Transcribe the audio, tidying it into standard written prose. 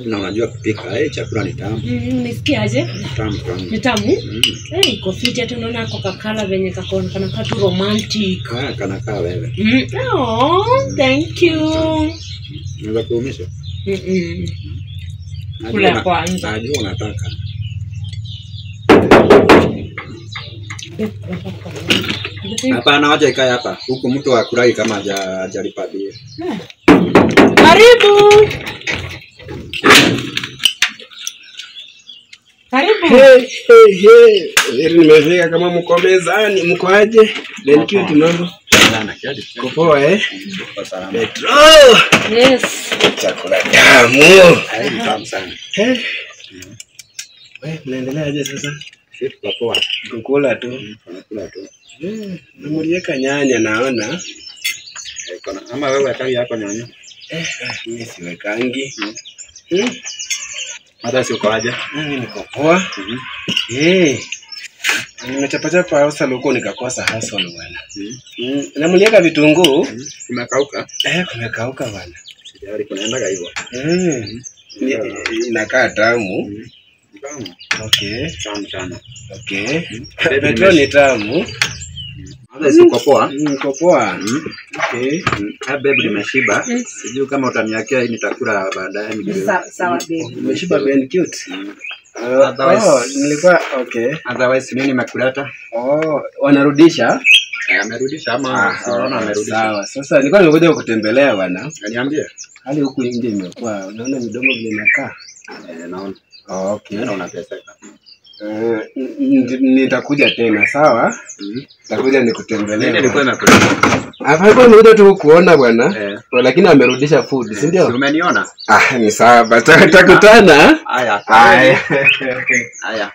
Na unajua kupika, chakula ni tamu. Umesikia aje? Tamu. Ni tamu? Iko fiti hata unaona Coca-Cola venye kana tu romantic. Kanakaa wewe. Oh, thank you. Unaweza kuumisha? Kula kwanza. Najua unataka. Hapana, wacha ikae hapa. Huku mtu akurai kama hajalipa bia. Karibu. Hey. Nimefika kama mko mezani, mko aje? Thank you mambo. Poa Petro. Yes. Chakula tamu sana. Wewe unaendelea aje sasa? Sisi poa. Kukula tu. Namurieka nyanya naona. Ama wewe tawi yako nyanya? Mimi siwekangi. Hata si uko aje? Mimi niko poa. Nimechapa hasa loko nikakosa hustle bwana. Namulieka vitunguu. Kumekauka? Kumekauka bwana. Sijari kunaendaga hivyo. Inakaa tamu. Tamu. Okay. Tamu sana. Okay. Petro ni tamu. Hata si uko poa? Niko poa. Okay. Babe nimeshiba. Sijui kama utaniakia hii nitakula baadaye. Sawa babe. Umeshiba Ben cute. Nilikuwa okay. Otherwise mimi nimekuleta. Wanarudisha? Amerudisha ama siona amerudisha. Sawa. Sasa nilikuwa nimekuja kukutembelea bwana. Niambie. Hali huku nje imekuwa unaona midomo vile inakaa. Naona. Okay. Naona unateseka. Nitakuja tena sawa? Nitakuja nikutembelee. Nilikuwa nakuleta. Hapa nimekuja tu kuona bwana. Lakini amerudisha food, si ndio? Umeniona? Ni sawa, tutakutana. Haya. Haya.